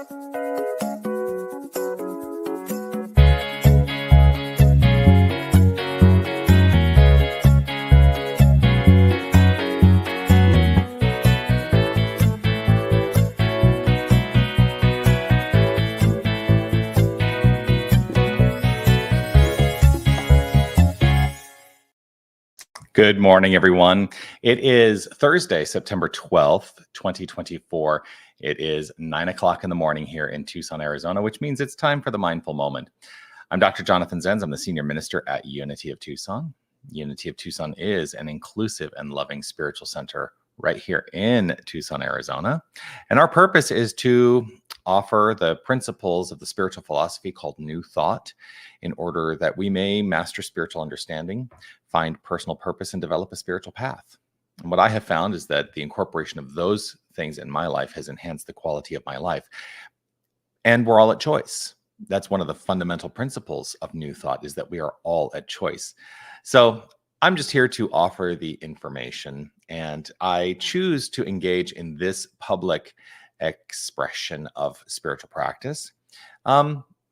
Good morning, everyone. It is Thursday, September 12th, 2024. It is 9 o'clock in the morning here in Tucson, Arizona, which means it's time for the Mindful Moment. I'm Dr. Jonathan Zenz. I'm the Senior Minister at Unity of Tucson. Unity of Tucson is an inclusive and loving spiritual center right here in Tucson, Arizona. And our purpose is to offer the principles of the spiritual philosophy called New Thought in order that we may master spiritual understanding, find personal purpose, and develop a spiritual path. And what I have found is that the incorporation of those things in my life has enhanced the quality of my life. And we're all at choice. That's one of the fundamental principles of New Thought, is that we are all at choice. So I'm just here to offer the information, and I choose to engage in this public expression of spiritual practice.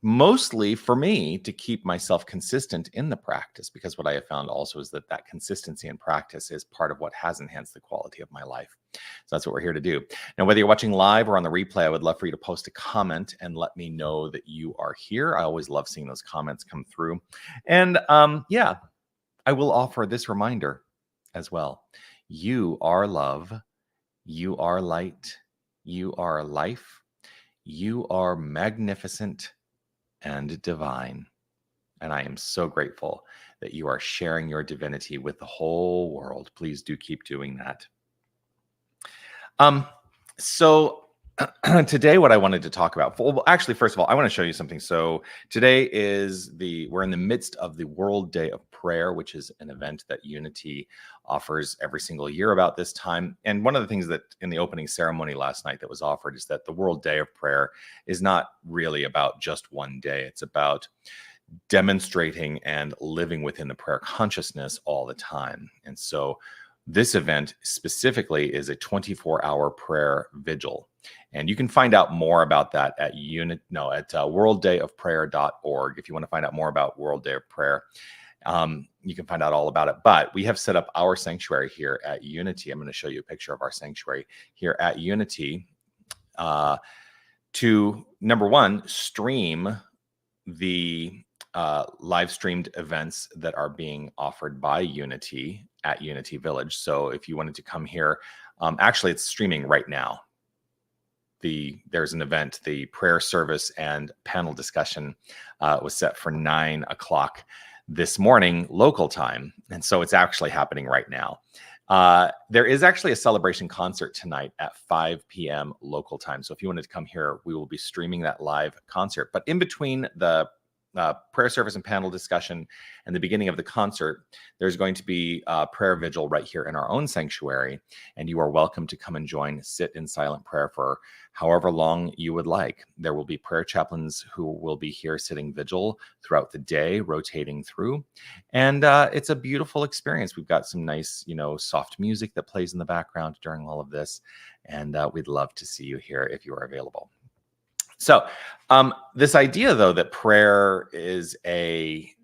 Mostly for me to keep myself consistent in the practice, because what I have found also is that consistency in practice is part of what has enhanced the quality of my life. So that's what we're here to do. Now, whether you're watching live or on the replay, I would love for you to post a comment and let me know that you are here. I always love seeing those comments come through. And yeah, I will offer this reminder as well. You are love. You are light. You are life. You are magnificent and divine. And I am so grateful that you are sharing your divinity with the whole world. Please do keep doing that. So today, what I wanted to talk about, well, actually, first of all, I want to show you something. So today we're in the midst of the World Day of Prayer, which is an event that Unity offers every single year about this time. And one of the things that in the opening ceremony last night that was offered is that the World Day of Prayer is not really about just one day. It's about demonstrating and living within the prayer consciousness all the time. And so this event specifically is a 24-hour prayer vigil. And you can find out more about that at worlddayofprayer.org. If you want to find out more about World Day of Prayer, you can find out all about it. But we have set up our sanctuary here at Unity. I'm going to show you a picture of our sanctuary here at Unity to, number one, stream the live streamed events that are being offered by Unity at Unity Village. So if you wanted to come here, actually it's streaming right now. There's an event, the prayer service and panel discussion was set for 9 o'clock this morning, local time. And so it's actually happening right now. There is actually a celebration concert tonight at 5 p.m. local time. So if you wanted to come here, we will be streaming that live concert. But in between the prayer service and panel discussion and the beginning of the concert, there's going to be a prayer vigil right here in our own sanctuary. And you are welcome to come and sit in silent prayer for however long you would like. There will be prayer chaplains who will be here sitting vigil throughout the day, rotating through. And it's a beautiful experience. We've got some nice, soft music that plays in the background during all of this. And we'd love to see you here if you are available. So this idea, though, that prayer is a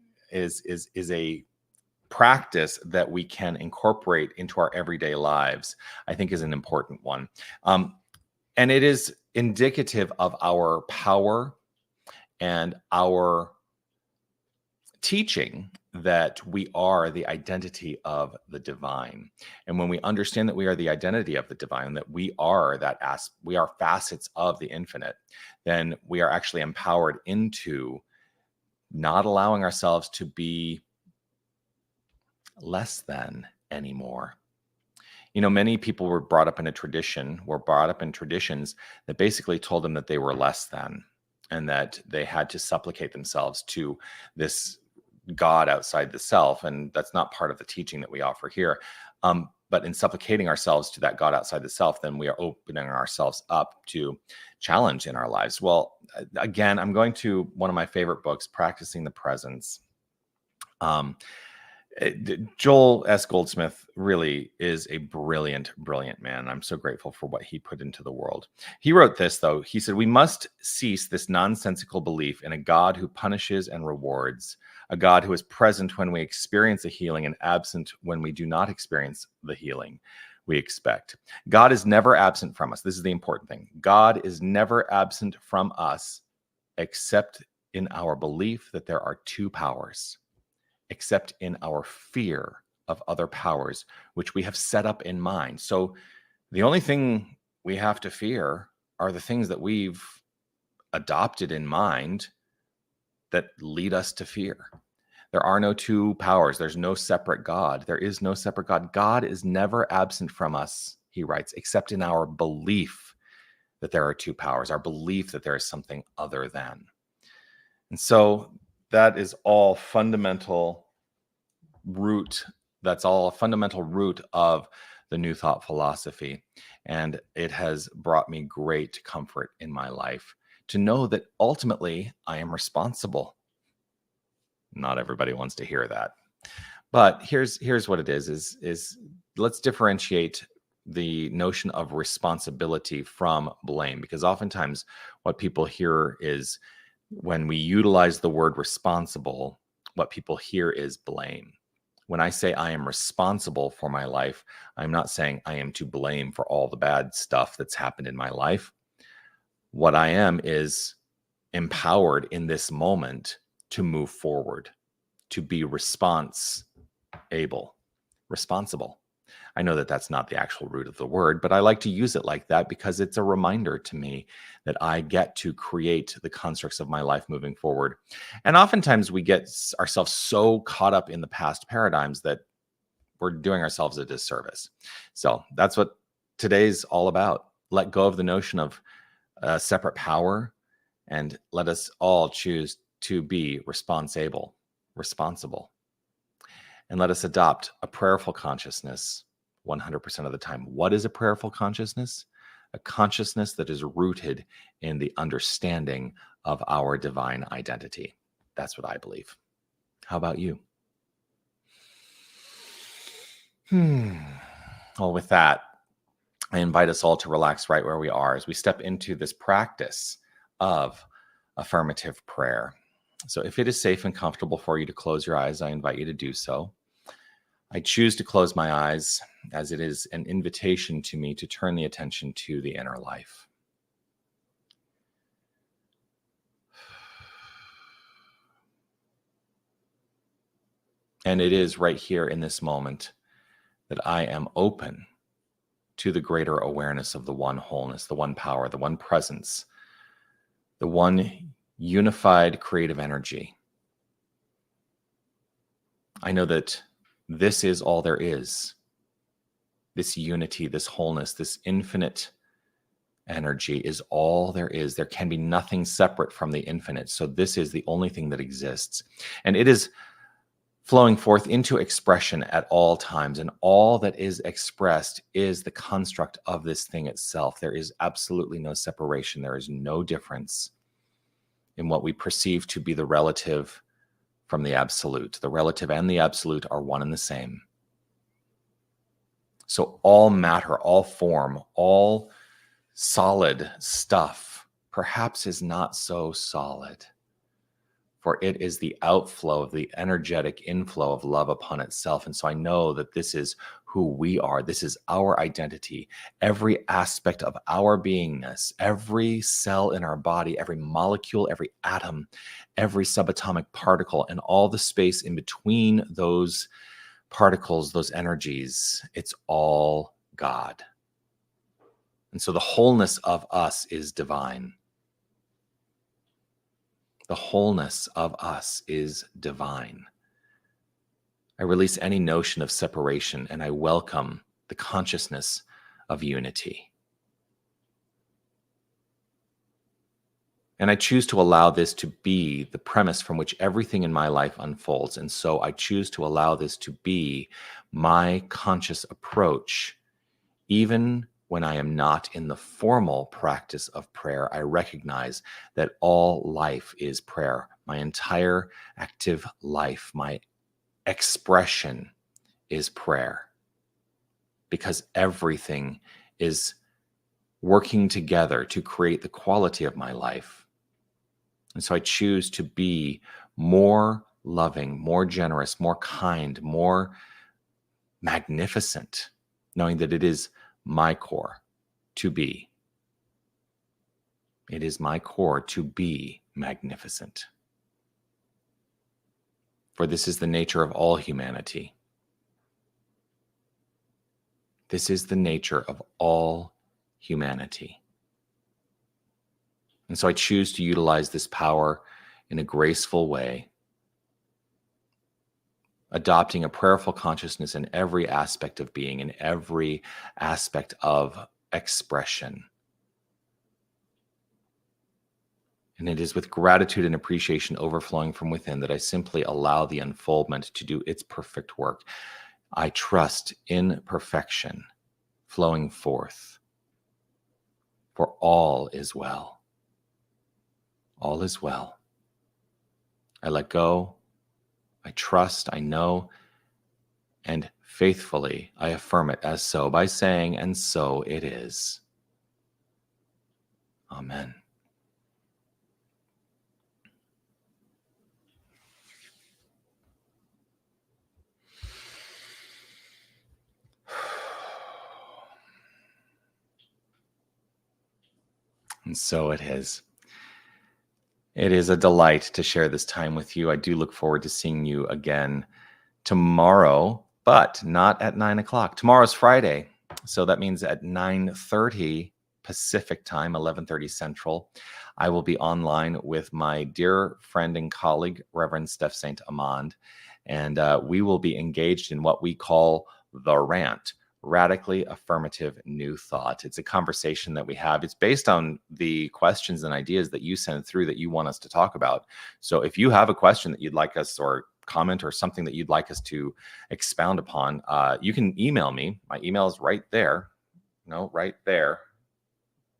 practice that we can incorporate into our everyday lives, I think is an important one. And it is indicative of our power and our teaching that we are the identity of the divine. And when we understand that we are the identity of the divine, that we are we are facets of the infinite, then we are actually empowered into not allowing ourselves to be less than anymore. Many people were brought up in traditions that basically told them that they were less than, and that they had to supplicate themselves to this God outside the self. And that's not part of the teaching that we offer here. But in supplicating ourselves to that God outside the self, then we are opening ourselves up to challenge in our lives. Well, again, I'm going to one of my favorite books, Practicing the Presence. Joel S. Goldsmith really is a brilliant, brilliant man. I'm so grateful for what he put into the world. He wrote this, though. He said, "We must cease this nonsensical belief in a God who punishes and rewards, a God who is present when we experience a healing and absent when we do not experience the healing we expect. God is never absent from us." This is the important thing. God is never absent from us, except in our belief that there are two powers, except in our fear of other powers, which we have set up in mind. So the only thing we have to fear are the things that we've adopted in mind that lead us to fear. There are no two powers. There's no separate God. There is no separate God. God is never absent from us, he writes, except in our belief that there are two powers, our belief that there is something other than. And so that is all fundamental root. That's all a fundamental root of the New Thought philosophy. And it has brought me great comfort in my life to know that ultimately I am responsible. Not everybody wants to hear that. But here's what it is let's differentiate the notion of responsibility from blame, because oftentimes what people hear is, when we utilize the word responsible, what people hear is blame. When I say I am responsible for my life, I'm not saying I am to blame for all the bad stuff that's happened in my life. What I am is empowered in this moment to move forward, to be responsible. I know that that's not the actual root of the word, but I like to use it like that because it's a reminder to me that I get to create the constructs of my life moving forward. And oftentimes we get ourselves so caught up in the past paradigms that we're doing ourselves a disservice. So that's what today's all about. Let go of the notion of separate power, and let us all choose to be responsible. And let us adopt a prayerful consciousness 100% of the time. What is a prayerful consciousness? A consciousness that is rooted in the understanding of our divine identity. That's what I believe. How about you? Well, with that, I invite us all to relax right where we are as we step into this practice of affirmative prayer. So if it is safe and comfortable for you to close your eyes, I invite you to do so. I choose to close my eyes as it is an invitation to me to turn the attention to the inner life. And it is right here in this moment that I am open to the greater awareness of the one wholeness, the one power, the one presence, the one unified creative energy. I know that this is all there is. This unity, this wholeness, this infinite energy is all there is. There can be nothing separate from the infinite. So this is the only thing that exists. And it is flowing forth into expression at all times. And all that is expressed is the construct of this thing itself. There is absolutely no separation. There is no difference in what we perceive to be the relative from the absolute. The relative and the absolute are one and the same. So all matter, all form, all solid stuff perhaps is not so solid, for it is the outflow of the energetic inflow of love upon itself. And so I know that this is who we are. This is our identity. Every aspect of our beingness, every cell in our body, every molecule, every atom, every subatomic particle, and all the space in between those particles, those energies, it's all God. And so the wholeness of us is divine. The wholeness of us is divine. I release any notion of separation and I welcome the consciousness of unity. And I choose to allow this to be the premise from which everything in my life unfolds. And so I choose to allow this to be my conscious approach. Even when I am not in the formal practice of prayer, I recognize that all life is prayer. My entire active life, my expression is prayer, because everything is working together to create the quality of my life. And so I choose to be more loving, more generous, more kind, more magnificent, knowing that it is my core to be. It is my core to be magnificent. For this is the nature of all humanity. This is the nature of all humanity. And so I choose to utilize this power in a graceful way, adopting a prayerful consciousness in every aspect of being, in every aspect of expression. And it is with gratitude and appreciation overflowing from within that I simply allow the unfoldment to do its perfect work. I trust in perfection flowing forth, for all is well. All is well. I let go, I trust, I know, and faithfully I affirm it as so by saying, and so it is. Amen. And so it is. It is a delight to share this time with you. I do look forward to seeing you again tomorrow, but not at 9 o'clock. Tomorrow's Friday, so that means at 9:30 Pacific time, 11:30 Central, I will be online with my dear friend and colleague, Reverend Steph St. Amand, and we will be engaged in what we call the rant. Radically affirmative new thought. It's a conversation that we have. It's based on the questions and ideas that you send through that you want us to talk about. So if you have a question that you'd like us, or comment, or something that you'd like us to expound upon, you can email me. My email is right there. No, right there.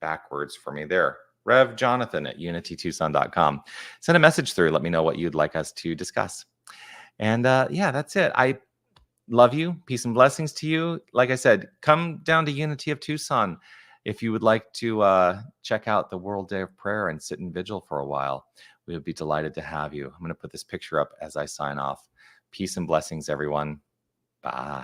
Backwards for me there. RevJonathan@unitytucson.com. Send a message through. Let me know what you'd like us to discuss. And yeah, that's it. I love you. Peace and blessings to you. Like I said, come down to Unity of Tucson if you would like to check out the World Day of Prayer and sit in vigil for a while. We would be delighted to have you. I'm going to put this picture up as I sign off. Peace and blessings, everyone. Bye.